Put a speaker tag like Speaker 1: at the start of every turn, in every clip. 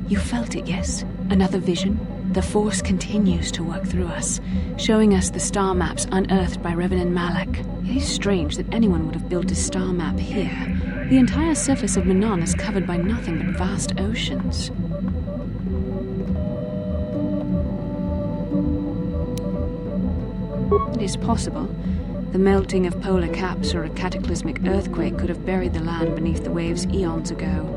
Speaker 1: You felt it, yes? Another vision? The Force continues to work through us, showing us the star maps unearthed by Reverend Malak. It is strange that anyone would have built a star map here. The entire surface of Manaan is covered by nothing but vast oceans. It is possible. The melting of polar caps or a cataclysmic earthquake could have buried the land beneath the waves eons ago.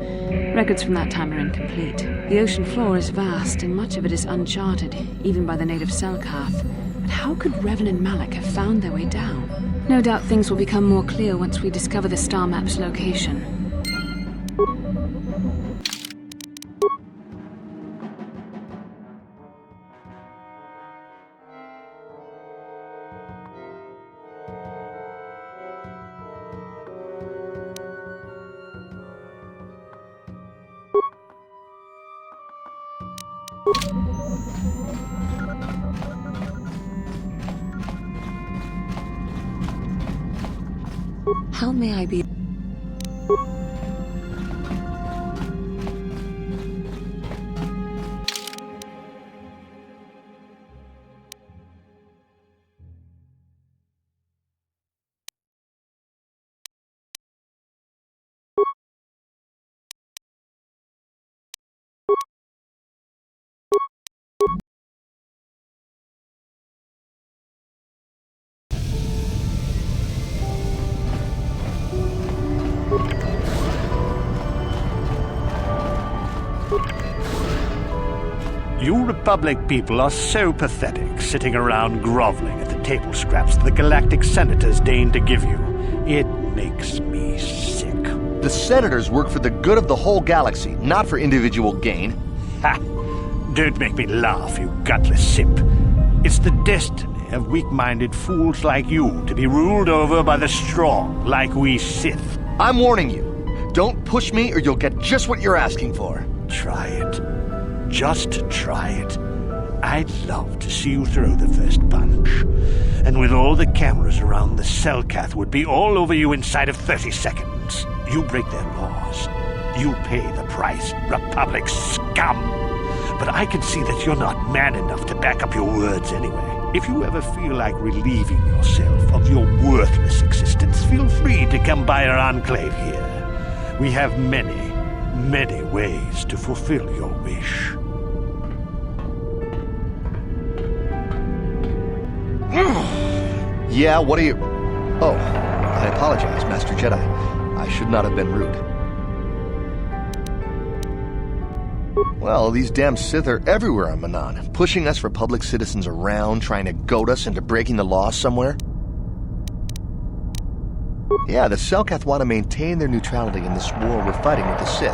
Speaker 1: Records from that time are incomplete. The ocean floor is vast, and much of it is uncharted, even by the native Selkath. But how could Revan and Malak have found their way down? No doubt things will become more clear once we discover the star map's location.
Speaker 2: How may I be?
Speaker 3: You Republic people are so pathetic, sitting around groveling at the table scraps the Galactic Senators deign to give you. It makes me sick.
Speaker 4: The Senators work for the good of the whole galaxy, not for individual gain.
Speaker 3: Ha! Don't make me laugh, you gutless simp. It's the destiny of weak-minded fools like you to be ruled over by the strong, like we Sith.
Speaker 4: I'm warning you. Don't push me or you'll get just what you're asking for.
Speaker 3: Try it. Just try it. I'd love to see you throw the first punch. And with all the cameras around, the Selkath would be all over you inside of 30 seconds. You break their laws. You pay the price, Republic scum. But I can see that you're not man enough to back up your words anyway. If you ever feel like relieving yourself of your worthless existence, feel free to come by our enclave here. We have many, many ways to fulfill your wish.
Speaker 4: Yeah, what are you... Oh, I apologize, Master Jedi. I should not have been rude. Well, these damn Sith are everywhere on Manaan, pushing us Republic citizens around, trying to goad us into breaking the law somewhere. Yeah, the Selkath want to maintain their neutrality in this war we're fighting with the Sith,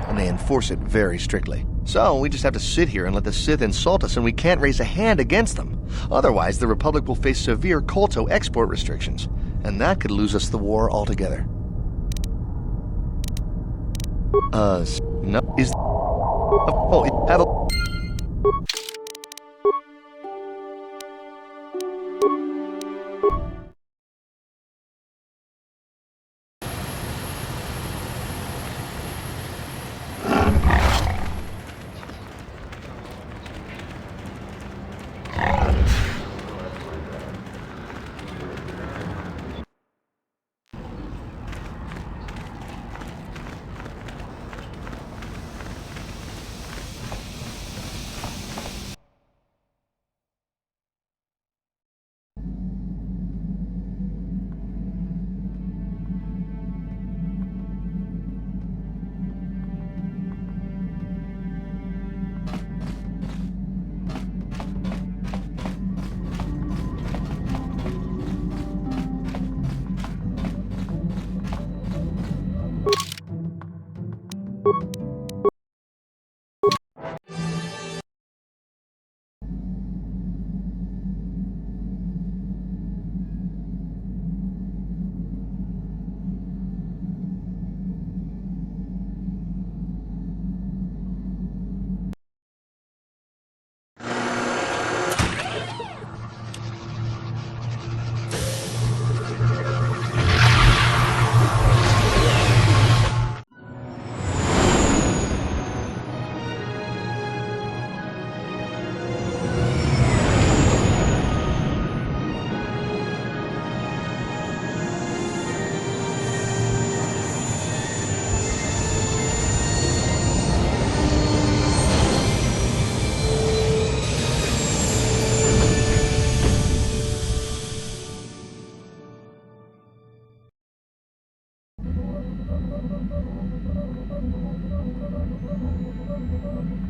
Speaker 4: and they enforce it very strictly. So we just have to sit here and let the Sith insult us, and we can't raise a hand against them. Otherwise, the Republic will face severe Kolto export restrictions, and that could lose us the war altogether. No, is... Oh, have a...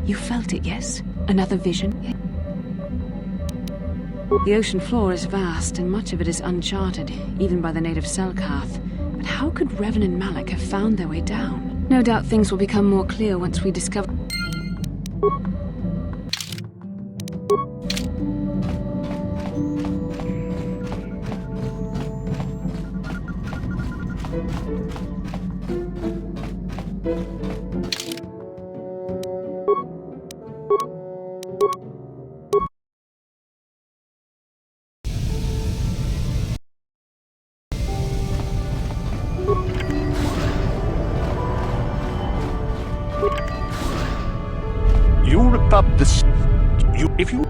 Speaker 1: You felt it, yes? Another vision? The ocean floor is vast, and much of it is uncharted, even by the native Selkath. But how could Revan and Malak have found their way down? No doubt things will become more clear once we discover...
Speaker 3: You rip up this... If you...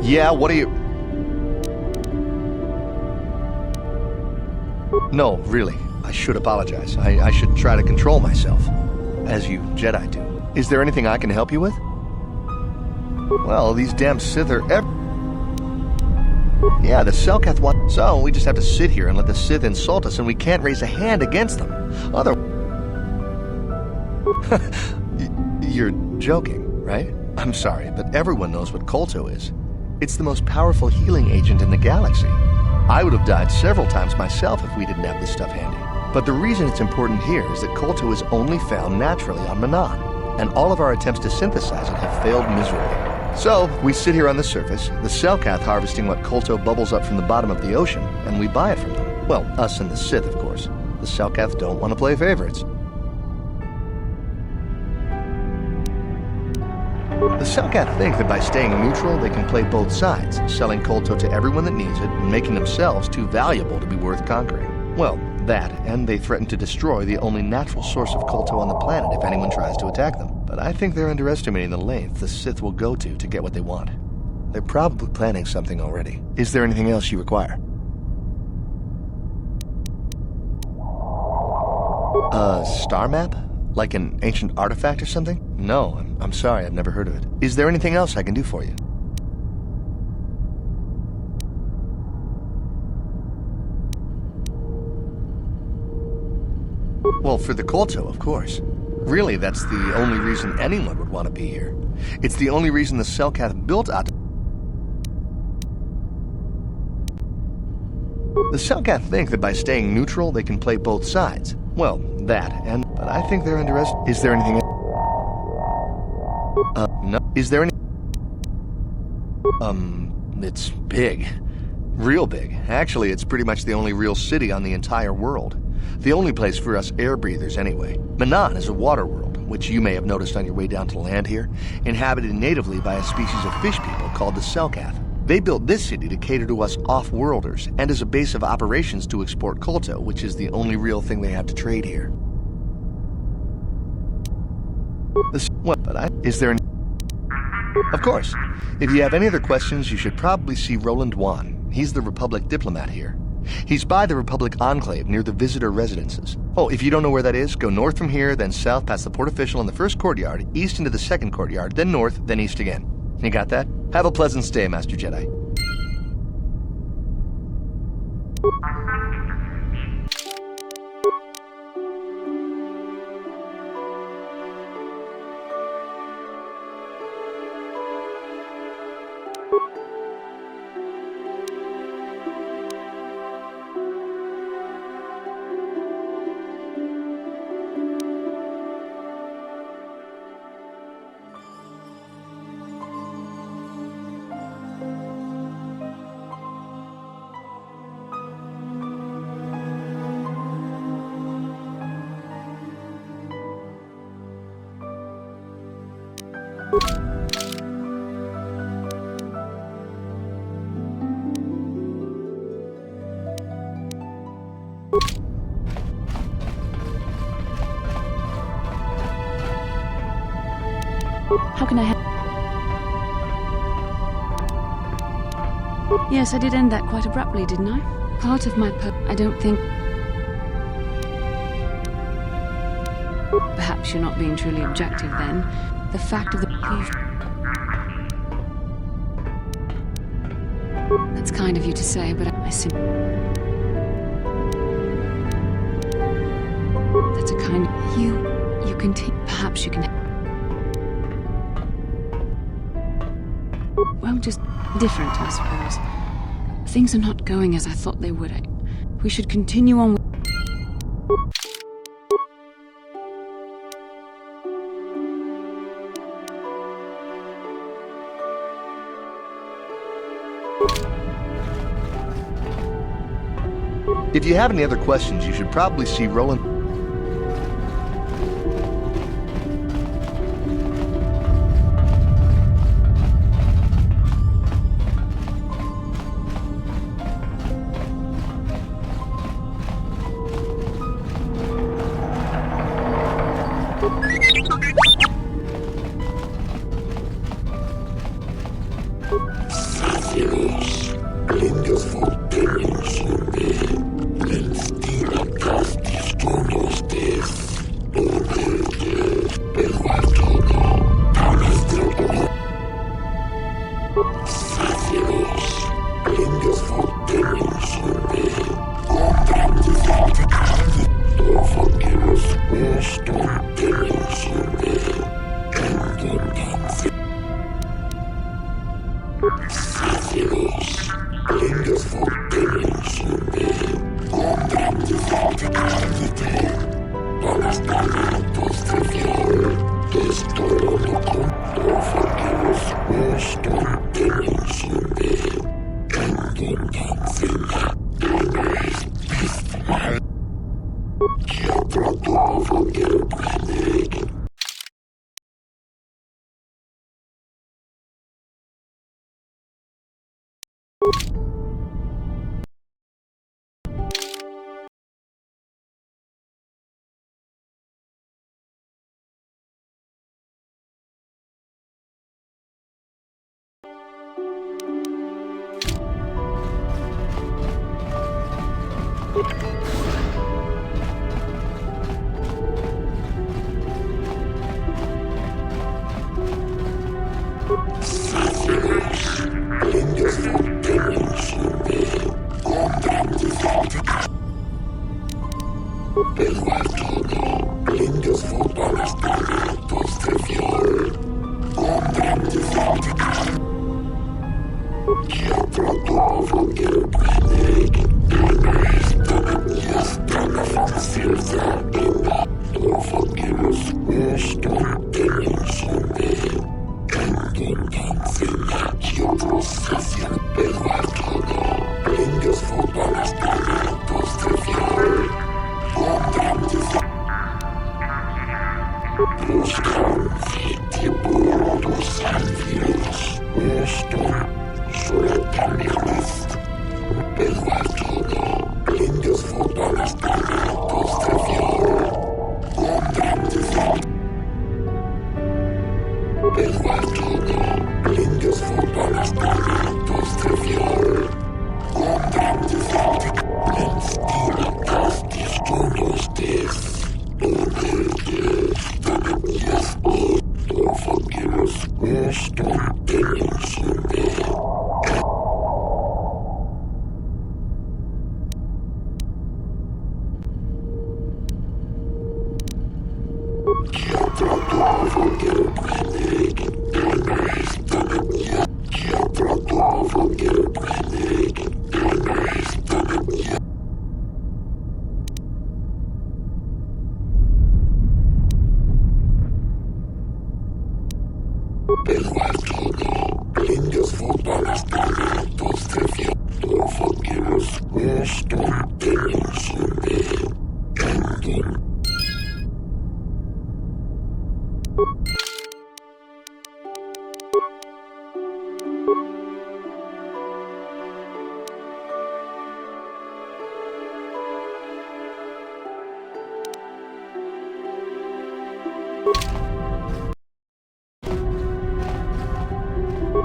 Speaker 4: Yeah, what are you... No, really, I should apologize. I should try to control myself, as you Jedi do. Is there anything I can help you with? Well, these damn Sith are Yeah, the Selkath want... So we just have to sit here and let the Sith insult us, and we can't raise a hand against them. You're joking, right? I'm sorry, but everyone knows what Kolto is. It's the most powerful healing agent in the galaxy. I would have died several times myself if we didn't have this stuff handy. But the reason it's important here is that Kolto is only found naturally on Manaan, and all of our attempts to synthesize it have failed miserably. So, we sit here on the surface, the Selkath harvesting what Kolto bubbles up from the bottom of the ocean, and we buy it from them. Well, us and the Sith, of course. The Selkath don't want to play favorites. The Selkath think that by staying neutral, they can play both sides, selling Kolto to everyone that needs it and making themselves too valuable to be worth conquering. Well, that, and they threaten to destroy the only natural source of Kolto on the planet if anyone tries to attack them. But I think they're underestimating the length the Sith will go to get what they want. They're probably planning something already. Is there anything else you require? A star map? Like an ancient artifact or something? No, I'm sorry, I've never heard of it. Is there anything else I can do for you? Well, for the Kolto, of course. Really, that's the only reason anyone would want to be here. It's the only reason the Selkath built Ahch-To. The Selkath think that by staying neutral, they can play both sides. Well, that, and... But I think they're underestimating... Is there anything... No. Is there any... It's big. Real big. Actually, it's pretty much the only real city on the entire world. The only place for us air breathers, anyway. Manaan is a water world, which you may have noticed on your way down to land here, inhabited natively by a species of fish people called the Selkath. They built this city to cater to us off-worlders, and as a base of operations to export Kolto, which is the only real thing they have to trade here. Is there any... Of course. If you have any other questions, you should probably see Roland Wan. He's the Republic diplomat here. He's by the Republic Enclave near the visitor residences. Oh, if you don't know where that is, go north from here, then south past the port official in the first courtyard, east into the second courtyard, then north, then east again. You got that? Have a pleasant stay, Master Jedi.
Speaker 1: How can I help? Yes, I did end that quite abruptly, didn't I? Part of my I don't think... Perhaps you're not being truly objective then. The fact of the... That's kind of you to say, but I simply... That's a kind of... You continue... Perhaps you can... Well, just different, I suppose. Things are not going as I thought they would. We should continue on with...
Speaker 4: If you have any other questions, you should probably see Roland...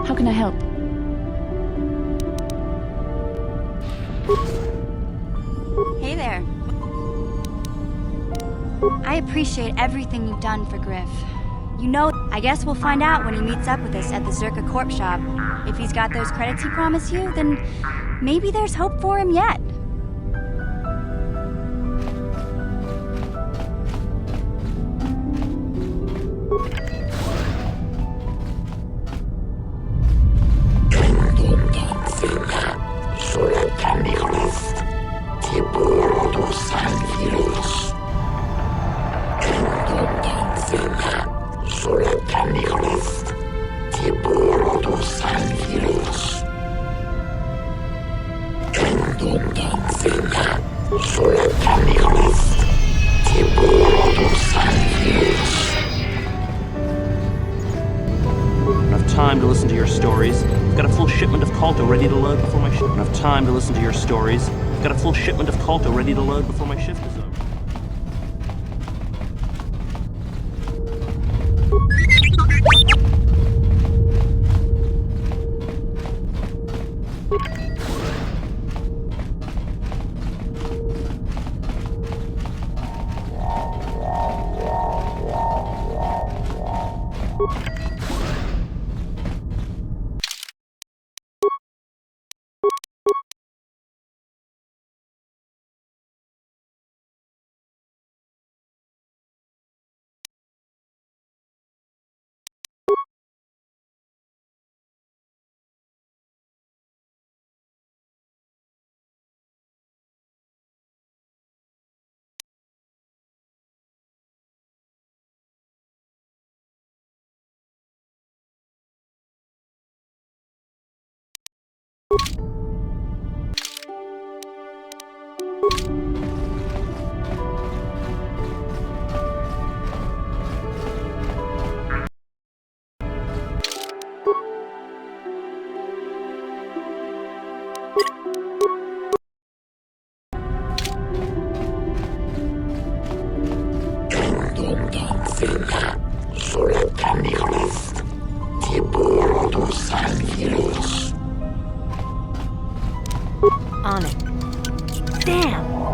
Speaker 1: How can I help?
Speaker 2: Hey there. I appreciate everything you've done for Griff. You know, I guess we'll find out when he meets up with us at the Zerka Corp shop. If he's got those credits he promised you, then maybe there's hope for him yet.
Speaker 5: Time to listen to your stories. I've got a full shipment of Colto ready to load before my shift. Enough time to listen to your stories. I've got a full shipment of Colto ready to load before my shift is over.
Speaker 6: On it. Damn!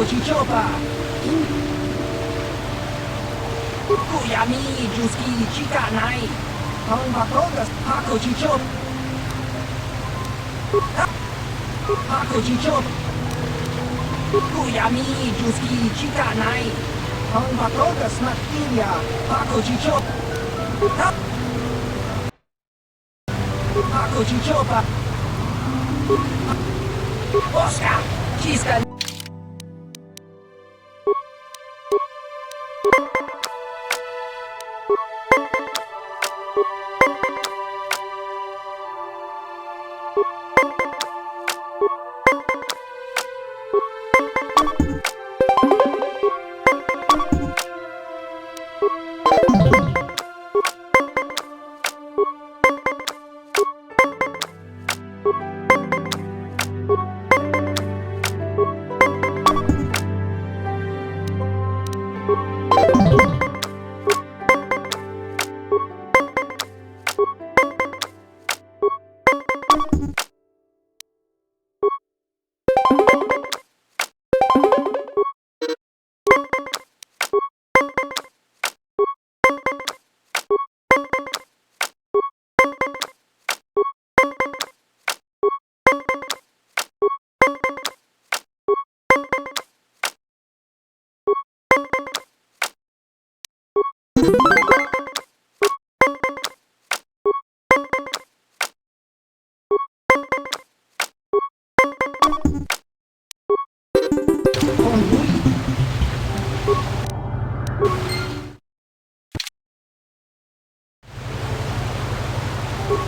Speaker 6: Paco Chichopa. Kuyami Juski Chika Nai. Hong Pacogas Paco Chichop. Paco Chichop. Kuyami Juski Chika Nai. Hong Pacogas Nakilia. Paco Chichop. Paco Chichopa. Oscar. Chiska.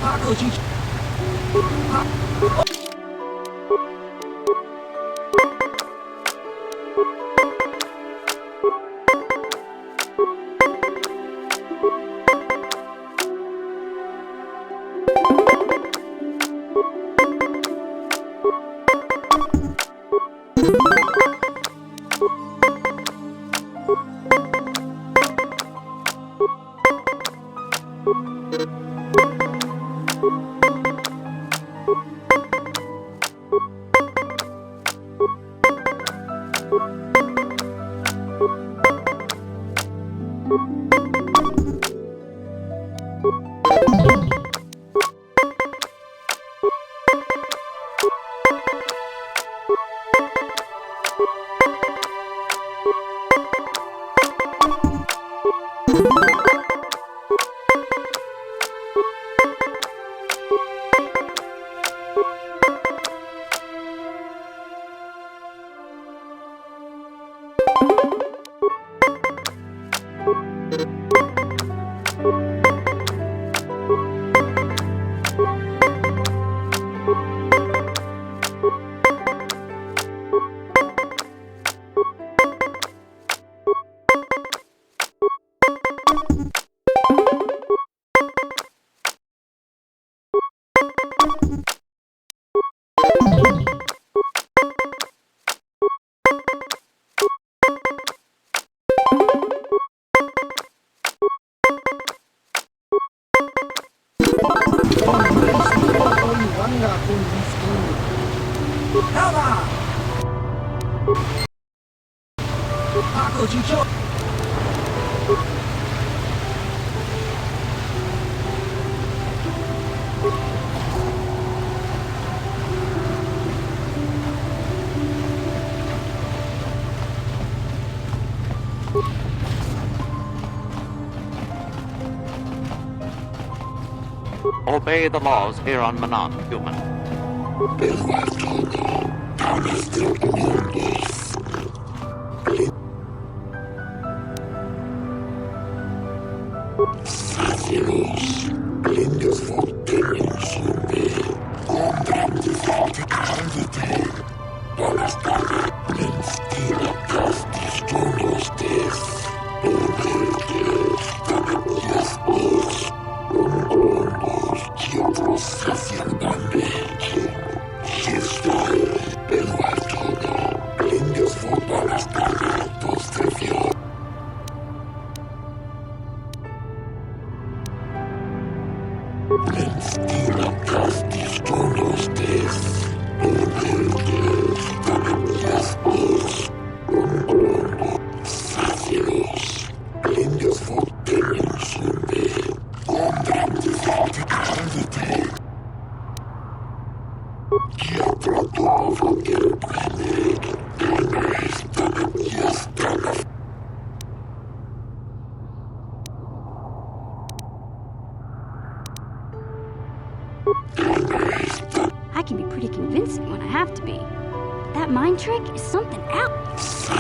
Speaker 6: Paco Chichop. Paco Chichop.
Speaker 7: Obey the laws here on Manan, human.
Speaker 2: I can be pretty convincing when I have to be. But that mind trick is something else.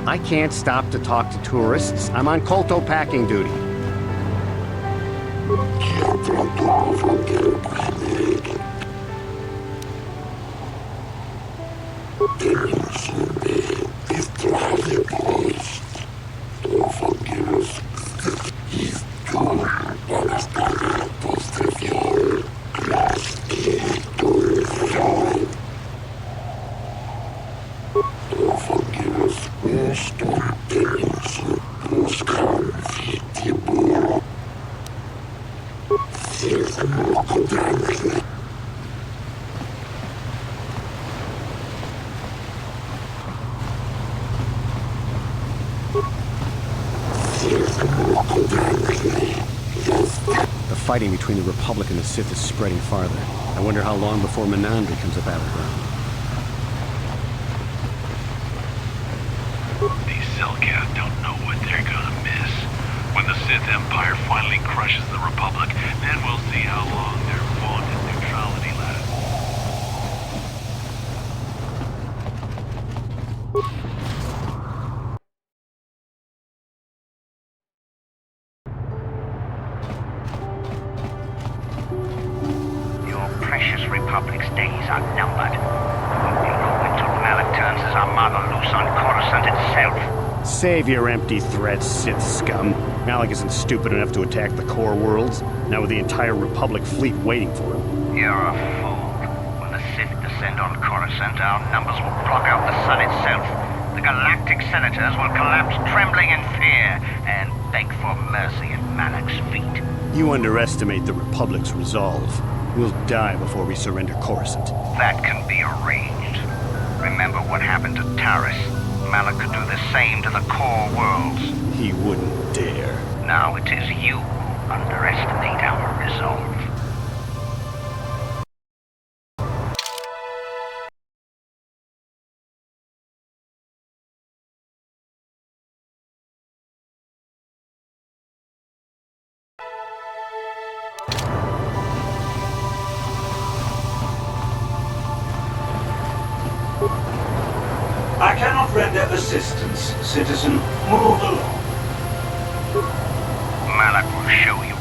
Speaker 8: I can't stop to talk to tourists. I'm on Kolto packing duty. The fighting between the Republic and the Sith is spreading farther. I wonder how long before Menan becomes a battleground.
Speaker 9: These Selkath don't know what they're gonna miss. When the Sith Empire finally crushes the Republic, then we'll see how long their vaunted neutrality lasts.
Speaker 10: Your precious Republic's days are numbered. Won't be long until Malak turns his armada loose on Coruscant itself.
Speaker 8: Save your empty threats, Sith scum. Malak isn't stupid enough to attack the core worlds, now with the entire Republic fleet waiting for him.
Speaker 10: You're a fool. When the Sith descend on Coruscant, our numbers will block out the sun itself. The galactic senators will collapse trembling in fear and beg for mercy at Malak's feet.
Speaker 8: You underestimate the Republic's resolve. We'll die before we surrender Coruscant.
Speaker 10: That can be arranged. Remember what happened to Taris. Malak could do the same to the core worlds.
Speaker 8: He wouldn't dare.
Speaker 10: Now it is you who underestimate our resolve.
Speaker 11: I cannot render assistance, citizen. Move along.
Speaker 10: Malak will show you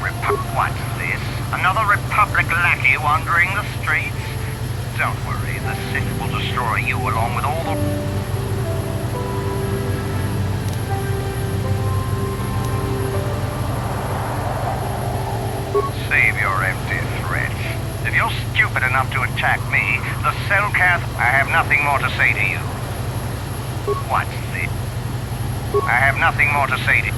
Speaker 10: What's this? Another Republic lackey wandering the streets? Don't worry, the Sith will destroy you along with all the... Save your empty threats. If you're stupid enough to attack me, the Selkath, I have nothing more to say to you. What's this? I have nothing more to say to you.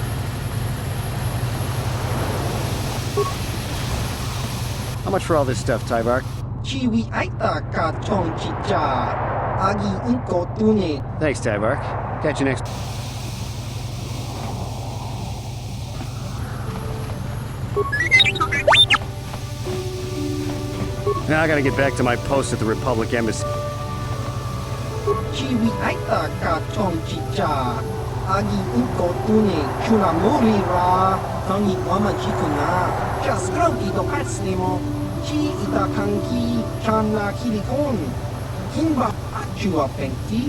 Speaker 8: How much for all this stuff, Tyvark?
Speaker 6: Chiwi aita ka chong chicha. Agi inko tune.
Speaker 8: Thanks, Tyvark. Catch you next... Now I gotta get back to my post at the Republic Embassy.
Speaker 6: Chiwi aita ka chong chicha. Agi inko tune. Chunamuri ra. Tangi wama jikuna, just grogi do patslimo, chi ita kanki, chana kilikon, kimba achua penti,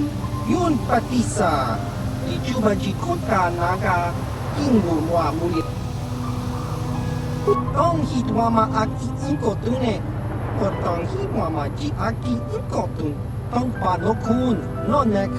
Speaker 6: yun patisa, di juba jikuta naga, kingu mwa muli. Tong hit wama aki inkotune, potong hit wama ji aki inkotun, tong panokun, nonek.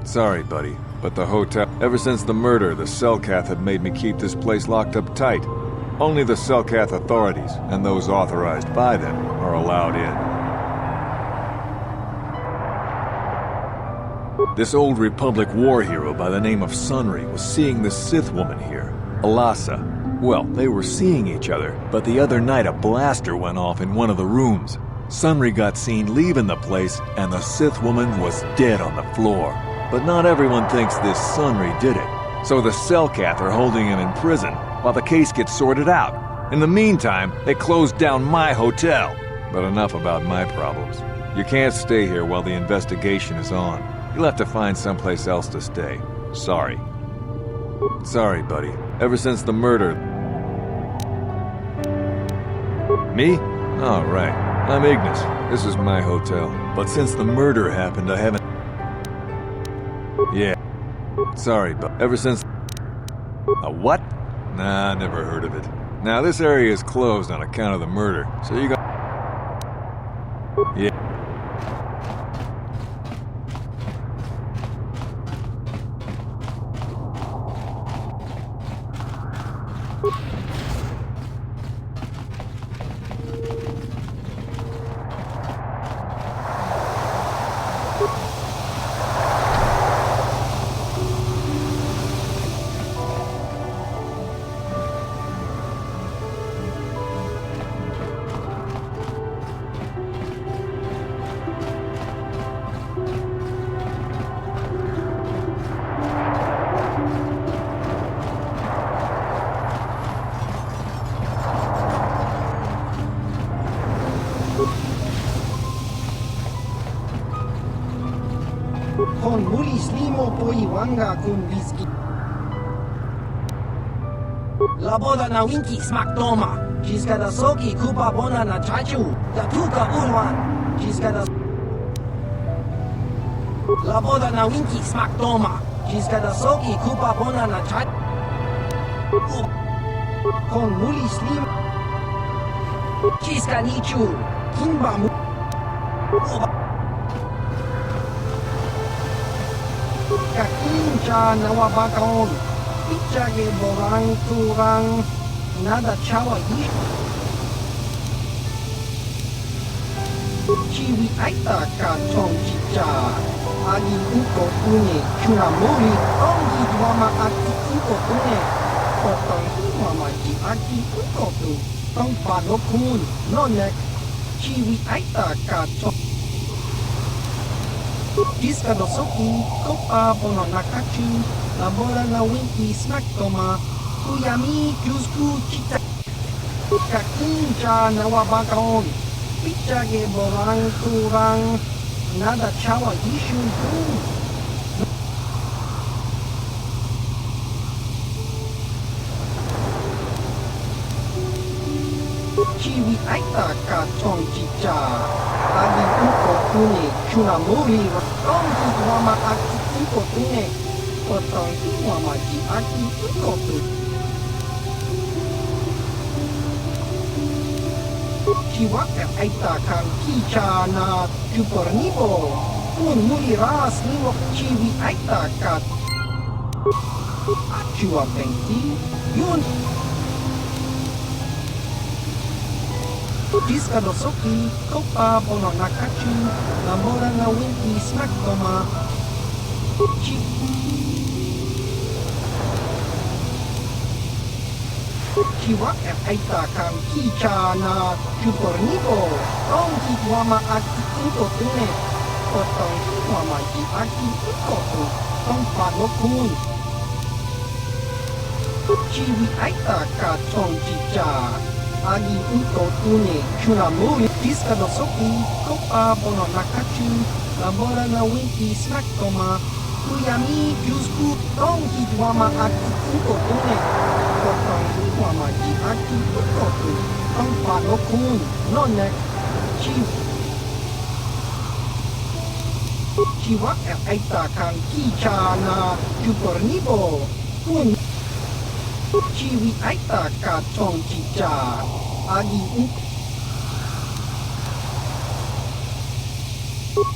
Speaker 12: Sorry, buddy, but the hotel... Ever since the murder, the Selkath have made me keep this place locked up tight. Only the Selkath authorities, and those authorized by them, are allowed in. This old Republic war hero by the name of Sunry was seeing the Sith woman here, Alasa. Well, they were seeing each other, but the other night a blaster went off in one of the rooms. Sunry got seen leaving the place, and the Sith woman was dead on the floor. But not everyone thinks this Sunry did it. So the Selkath are holding him in prison, while the case gets sorted out. In the meantime, they closed down my hotel. But enough about my problems. You can't stay here while the investigation is on. You'll have to find someplace else to stay. Sorry. Sorry, buddy. Ever since the murder... Me? Oh, right. I'm Ignis. This is my hotel. But since the murder happened, I haven't... Yeah. Sorry, but ever since... A what? Nah, never heard of it. Now, this area is closed on account of the murder, so you got... Yeah.
Speaker 6: Con mulis limo poiwanga kun whisky. La boda na winki smaktoma. Jiska da soki kupa bona na chachu. Da tuka unwan. Jiska da... La boda na winki smaktoma. Jiska da soki kupa bona na chachu. Con mulis limo. Jiska nichu. Kimba mu... Kakincha nawabakon, pichage borang turang, nada chawa yi. Chiwi aita ka chong chicha, agi uko une, chunamuri, ongi wama aki uko une, potong wama ji aki uko tu, tong panokun, nonek, chiwi aita ka chong. Jiska dosoki, kopa bono nakachi, labora na winki smack toma, kuyami kyusku chita. Kakinja na wabakaon, pichage borang turang, nada chawa ishun tu. Chiwi aita ka chong chicha, agi uko tune chuna muri, tong hidwama aki uko tune, potong hidwama ji aki uko tu. Chiwa aita kan kicha na jupor nibo, pun muri ras nibo chiwi aita ka. Achua pengti, yun. Diska dosoki, kopa bono nakachu, labora na winki smack toma. Chiwa aita kan kicha na jupor nibo, tong hidwama aki uko tune, potong hidwama ji aki uko tu, tong panokun. Chiwi aita ka chong chicha. Agi uko tune chuna muri diska dosoki kopa bono nakachu labora na winki smack toma kuyami kyusku tong hidwama aki uko tune potong hidwama ji aki uko tu tong panokun nonek chiwa aita kan kicha na jupor nibo pun chiwi aita ka chong chicha agi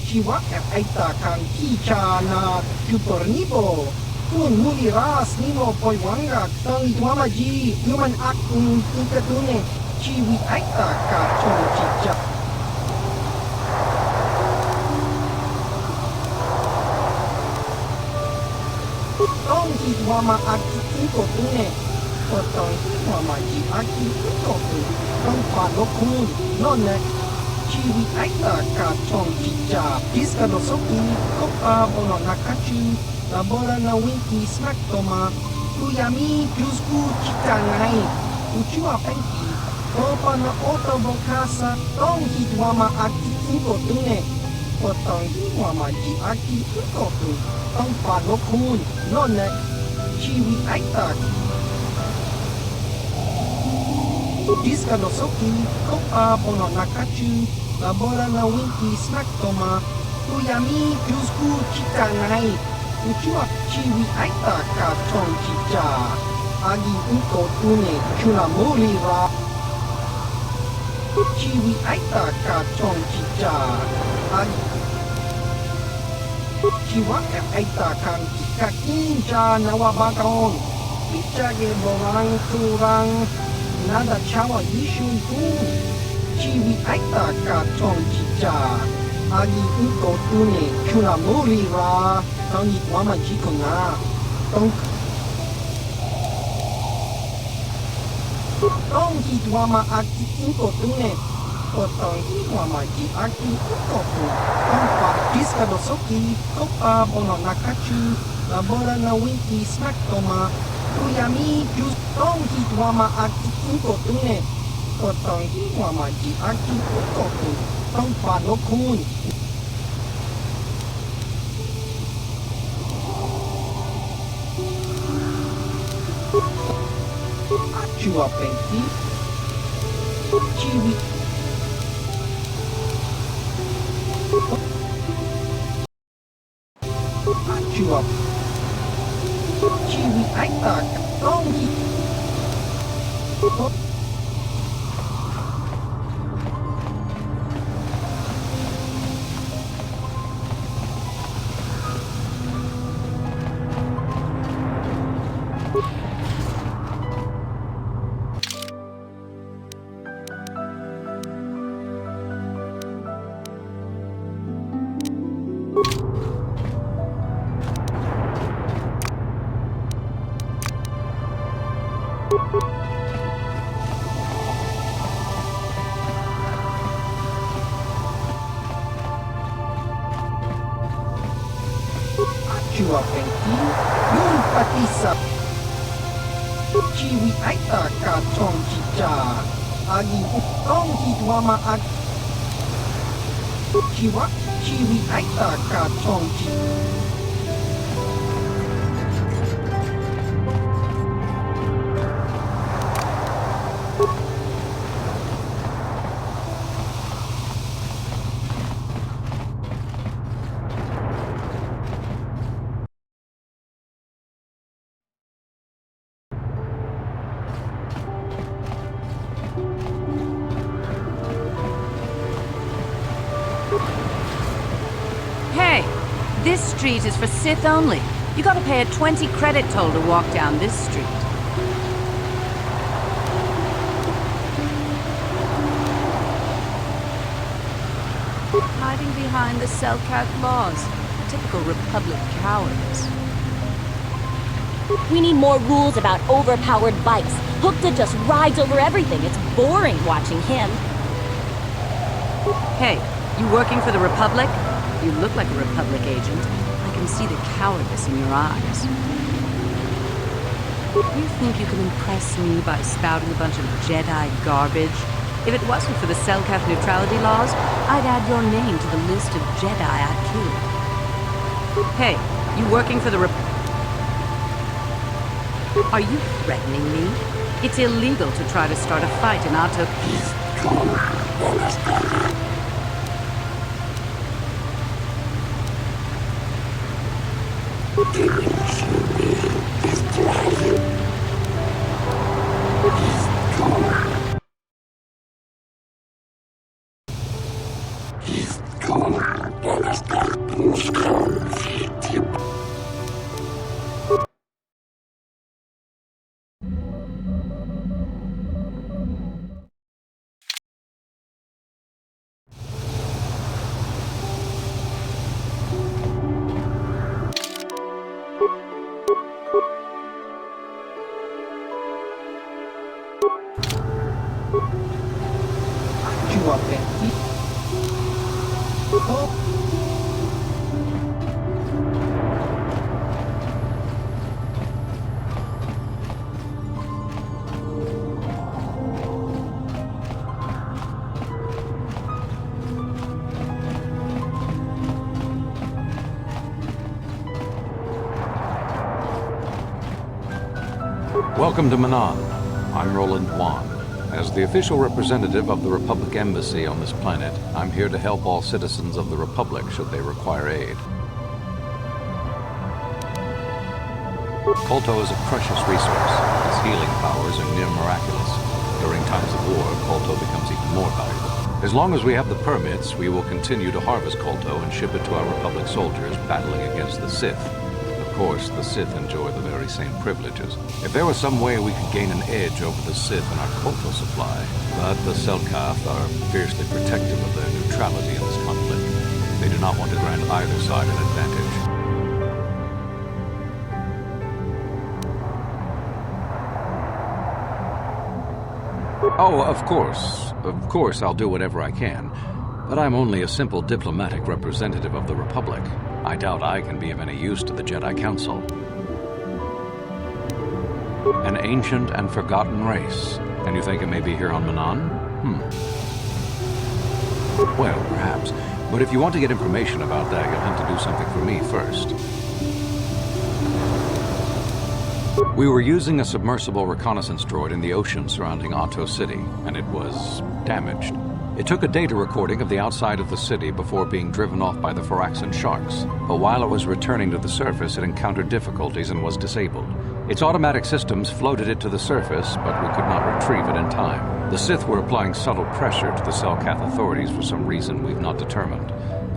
Speaker 6: chiwa aita kan kicha na jupor nibo pun muli ras nimo poi wanga tang idwama ji human akung ikatune chiwi aita ka chong chicha tong hidwama aki uko tune potong hidwama ji aki uko tu tong panokun nonek chiwi aita ka chong chicha diska dosoki kopa bono nakachu labora na winki smack toma kuyami kyusku chita ngai uchua penki kopa na oto bokasa tong hidwama aki uko tune potong hidwama ji aki uko tu tong panokun nonek chiwi aita diska dosoki kopa bono nakachu labora na winki smack toma kuyami kyusku chita ngai uchua chiwi aita ka chong chicha agi uko tune chuna muri ra chiwi aita ka chong chicha agi chiwa aita kan kakinja na wabakaon pichage borang turang nada chawa ishun tu chiwi aita ka chong chicha agi uko tune chuna muri ra tong idwama jiko nga tong hidwama aki uko tune potong hidwama ji aki uko tu tong pa diska dosoki kopa bono nakachu labora na winki smack toma kuyami kyus tong hidwama aki uko tune potong hidwama ji aki uko tu tong panokun achua pengti chiwi achua chiwi aita tong Chua pengti, yun Patisa. Chiwi aita ka tong chicha. Agi utong hidwama ag. Chiwa chiwi aita ka tong chicha.
Speaker 13: Hey, this street is for Sith only. You gotta pay a 20 credit toll to walk down this street. Hiding behind the Selkath laws. Typical Republic cowards.
Speaker 14: We need more rules about overpowered bikes. Hookta just rides over everything. It's boring watching him.
Speaker 13: Hey, you working for the Republic? You look like a Republic agent. I can see the cowardice in your eyes. You think you can impress me by spouting a bunch of Jedi garbage? If it wasn't for the Selkath neutrality laws, I'd add your name to the list of Jedi I'd kill. Hey, you working for the Are you threatening me? It's illegal to try to start a fight in Ahto.
Speaker 15: Welcome to Manaan. I'm Roland Wan. As the official representative of the Republic Embassy on this planet, I'm here to help all citizens of the Republic should they require aid. Kolto is a precious resource. Its healing powers are near miraculous. During times of war, Kolto becomes even more valuable. As long as we have the permits, we will continue to harvest Kolto and ship it to our Republic soldiers battling against the Sith. Of course, the Sith enjoy the very same privileges. If there was some way we could gain an edge over the Sith in our Kolto supply, but the Selkath are fiercely protective of their neutrality in this conflict. They do not want to grant either side an advantage. Oh, of course I'll do whatever I can. But I'm only a simple diplomatic representative of the Republic. I doubt I can be of any use to the Jedi Council. An ancient and forgotten race. And you think it may be here on Manaan? Well, perhaps. But if you want to get information about that, you'll have to do something for me first. We were using a submersible reconnaissance droid in the ocean surrounding Ahto City, and it was damaged. It took a data recording of the outside of the city before being driven off by the Firaxan sharks, but while it was returning to the surface, it encountered difficulties and was disabled. Its automatic systems floated it to the surface, but we could not retrieve it in time. The Sith were applying subtle pressure to the Selkath authorities for some reason we've not determined,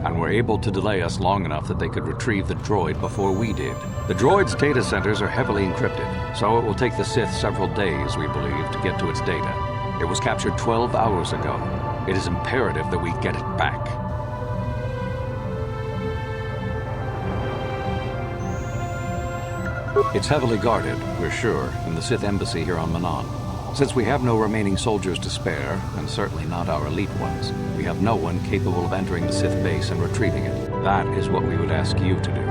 Speaker 15: and were able to delay us long enough that they could retrieve the droid before we did. The droid's data centers are heavily encrypted, so it will take the Sith several days, we believe, to get to its data. It was captured 12 hours ago. It is imperative that we get it back. It's heavily guarded, we're sure, in the Sith Embassy here on Manaan. Since we have no remaining soldiers to spare, and certainly not our elite ones, we have no one capable of entering the Sith base and retrieving it. That is what we would ask you to do.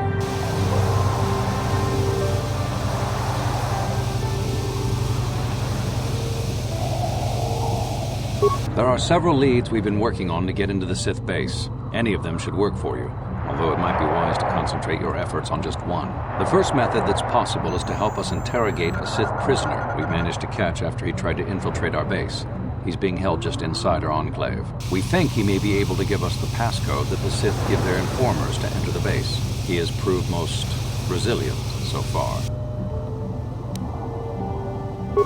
Speaker 15: There are several leads we've been working on to get into the Sith base. Any of them should work for you, although it might be wise to concentrate your efforts on just one. The first method that's possible is to help us interrogate a Sith prisoner we managed to catch after he tried to infiltrate our base. He's being held just inside our enclave. We think he may be able to give us the passcode that the Sith give their informers to enter the base. He has proved most resilient so far.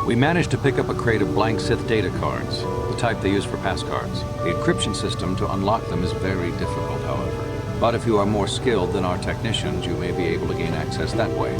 Speaker 15: We managed to pick up a crate of blank Sith data cards, the type they use for passcards. The encryption system to unlock them is very difficult, however. But if you are more skilled than our technicians, you may be able to gain access that way.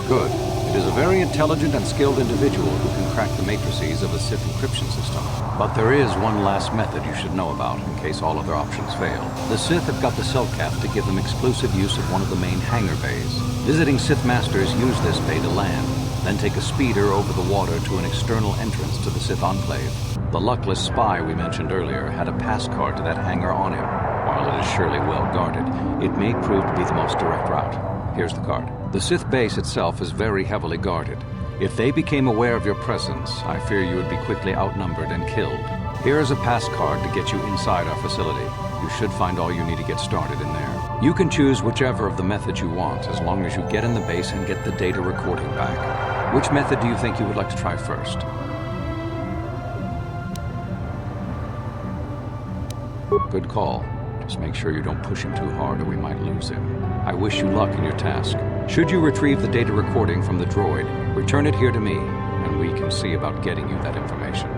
Speaker 15: Good. It is a very intelligent and skilled individual who can crack the matrices of a Sith encryption system. But there is one last method you should know about in case all other options fail. The Sith have got the Selkath to give them exclusive use of one of the main hangar bays. Visiting Sith Masters use this bay to land, then take a speeder over the water to an external entrance to the Sith Enclave. The luckless spy we mentioned earlier had a passcard to that hangar on him. While it is surely well guarded, it may prove to be the most direct route. Here's the card. The Sith base itself is very heavily guarded. If they became aware of your presence, I fear you would be quickly outnumbered and killed. Here is a pass card to get you inside our facility. You should find all you need to get started in there. You can choose whichever of the methods you want, as long as you get in the base and get the data recording back. Which method do you think you would like to try first? Good call. Just make sure you don't push him too hard or we might lose him. I wish you luck in your task. Should you retrieve the data recording from the droid, return it here to me, and we can see about getting you that information.